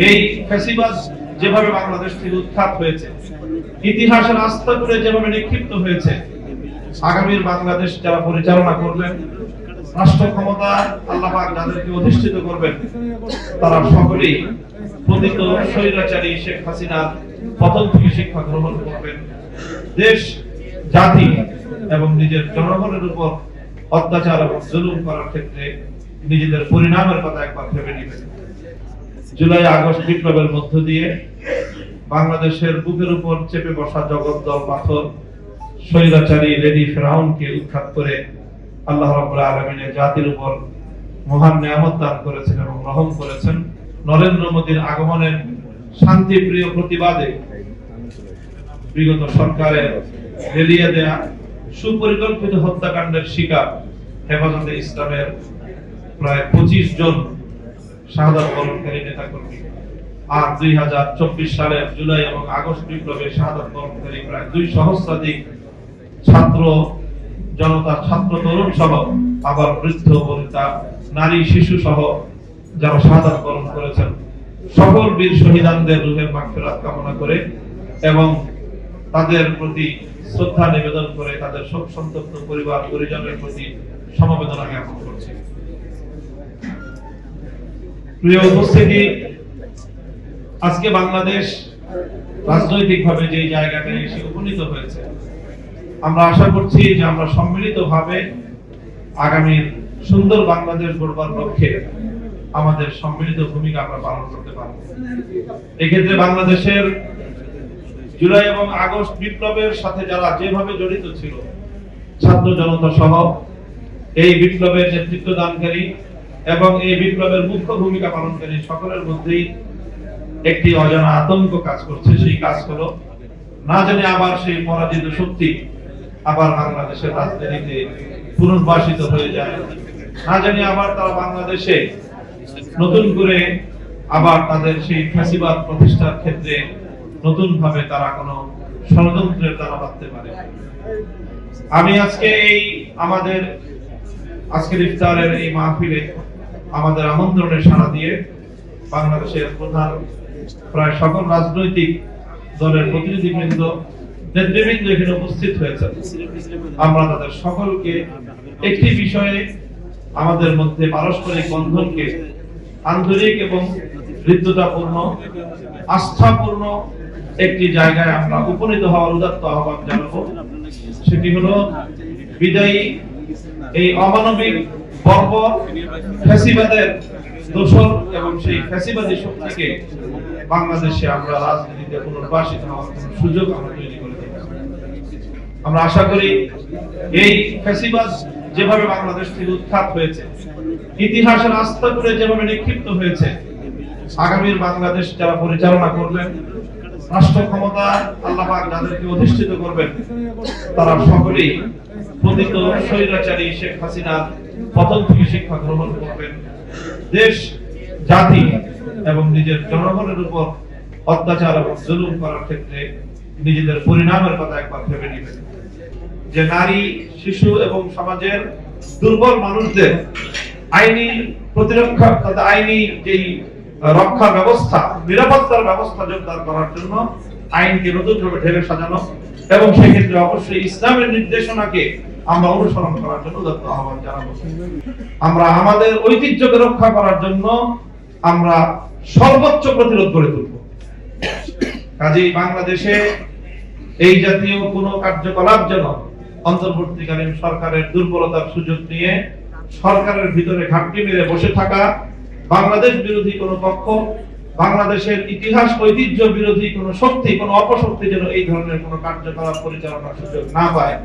এই ফ্যাসিবাদ যেভাবে বাংলাদেশ থেকে উৎখাত হয়েছে, ইতিহাসের আস্থা করে যেভাবে নিক্ষিপ্ত হয়েছে, আগামীর বাংলাদেশ যারা পরিচালনা করবেন, রাষ্ট্র ক্ষমতা আল্লাহ পাক যাদেরকে অধিষ্ঠিত করবেন, তারা সকলেই পতিত স্বৈরাচারী শেখ হাসিনার পতন থেকে শিক্ষা গ্রহণ করবেন। দেশ, জাতি এবং নিজের জনগণের উপর অত্যাচার এবং জুলুম করার ক্ষেত্রে নিজেদের পরিণামের কথা একবার ভেবে নেবেন। জুলাই আগস্ট বিপ্লবের মধ্য দিয়ে বাংলাদেশের বুকের উপর চেপে বসা জগদ্দল পাথর স্বৈরাচারী লেডি ফেরাউনকে উৎখাত করে আল্লাহ রাব্বুল আলামিনের জাতির উপর মহান নিয়ামত দান করেছেন এবং রহম করেছেন। নরেন্দ্র মোদীর আগমনের শান্তিপ্রিয় প্রতিবাদে বিগত সরকারের রেলিয়ে দেয়া সুপরিকল্পিত হত্যাকাণ্ডের শিকার হেফাজতে ইসলামের প্রায় 25 জন শাহাদাত বরণকারী নেতাকর্মী, আর 2024 সালের জুলাই এবং আগস্ট বিপ্লবে শাহাদাত বরণকারী প্রায় 2 সহস্রাধিক ছাত্র জনতা, ছাত্র তরুণ সহ আবার বৃদ্ধ বনিতা, নারী, শিশু সহ যারা শাহাদাত বরণ করেছেন, সকল বীর শহীদদের রূহের মাগফিরাত কামনা করে এবং তাদের প্রতি শ্রদ্ধা নিবেদন করে তাদের শোক সন্তপ্ত পরিবার পরিজনের প্রতি সমবেদনা জ্ঞাপন করছি। প্রিয় উপস্থিতি, আজকে বাংলাদেশ রাজনৈতিকভাবে যে জায়গাটায় এসে উপনীত হয়েছে, আমরা আশা করছি যে আমরা সম্মিলিতভাবে আগামীর সুন্দর বাংলাদেশ গড়বার লক্ষ্যে আমাদের সম্মিলিত ভূমিকা আমরা পালন করতে পারব। এক্ষেত্রে বাংলাদেশের জুলাই এবং আগস্ট বিপ্লবের সাথে যারা যেভাবে জড়িত ছিল, ছাত্র জনতা সহ এই বিপ্লবের নেতৃত্ব দানকারী এবং এই বিপ্লবের মুখ্য ভূমিকা পালনকারী সকলের মধ্যেই একটি অজানা আতঙ্ক কাজ করছে। সেই কাজ হলো, না জানি আবার সেই পরাজিত শক্তি আবার বাংলাদেশের রাজনীতিতে পুনর্বাসিত হয়ে যায়, না জানি আবার তারা বাংলাদেশে নতুন করে আবার তাদের সেই ফ্যাসিবাদ প্রতিষ্ঠার ক্ষেত্রে নতুন ভাবে তারা কোনো ষড়যন্ত্রের দ্বারা বাঁধতে পারে। আমি আজকে এই আমাদের আজকের ইফতারের এই মাহফিলে আমাদের আমন্ত্রণে সাড়া দিয়ে বাংলাদেশের প্রধান প্রায় সকল রাজনৈতিক দলের প্রতিনিধিবৃন্দ, নেতৃবৃন্দ এখানে উপস্থিত হয়েছে। আমরা তাদের সকলকে একটি বিষয়ে আমাদের মধ্যে পারস্পরিক বন্ধনকে আন্তরিক এবং হৃদ্যতাপূর্ণ, আস্থাপূর্ণ একটি জায়গায় আমরা উপনীত হওয়ার উদাত্ত আহ্বান জানাবো। সেটি হলো বিদায়ী এই অমানবিক বর্বর ফ্যাসিবাদের দোসর এবং সেই ফ্যাসিবাদী শক্তিকে বাংলাদেশে আমরা রাজনীতিতে পুনর্বাসিত হওয়ার সুযোগ আমরা তৈরি করে দেব। আমরা আশা করি এই ফ্যাসিবাদ যেভাবে বাংলাদেশ থেকে উৎখাত হয়েছে, ইতিহাসের আস্থা করে যেভাবে নিক্ষিপ্ত হয়েছে, আগামীর বাংলাদেশ যারা পরিচালনা করবেন, রাষ্ট্র ক্ষমতা আল্লাহ পাক যাদেরকে অধিষ্ঠিত করবেন, তারা সকলেই পতিত স্বৈরাচারী শেখ হাসিনার পতন থেকে শিক্ষা গ্রহণ করবেন। দেশ, জাতি এবং নিজের জনগণের উপর অত্যাচার এবং জুলুম করার ক্ষেত্রে নিজেদের পরিণামের কথা একবার ভেবে নেবেন। যে নারী, শিশু এবং সমাজের দুর্বল মানুষদের আইনি প্রতিরক্ষা, তাদের আইনি যেই রক্ষা ব্যবস্থা, নিরাপত্তার ব্যবস্থা জোরদার করার জন্য আইনকে নতুনভাবে ঢেলে সাজানো এবং সেক্ষেত্রে অবশ্যই ইসলামের নির্দেশনাকে আমরা অনুসরণ করার জন্য উদাত্ত আহ্বান জানাবো। আমরা আমাদের ঐতিহ্যকে রক্ষা করার জন্য আমরা সর্বোচ্চ প্রতিরোধ গড়ে তুলব। কাজেই বাংলাদেশে এই জাতীয় কোনো কার্যকলাপ যেন অন্তর্বর্তীকালীন সরকারের দুর্বলতার সুযোগ নিয়ে সরকারের ভিতরে ঘাপটি মেরে বসে থাকা বাংলাদেশ বিরোধী কোনো পক্ষ, বাংলাদেশের ইতিহাস ঐতিহ্য বিরোধী কোনো শক্তি, কোনো অপশক্তি যেন এই ধরনের কোনো কার্যকলাপ পরিচালনার সুযোগ না পায়,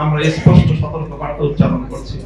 আমরা স্পষ্ট সতর্ক বার্তা উচ্চারণ করছি।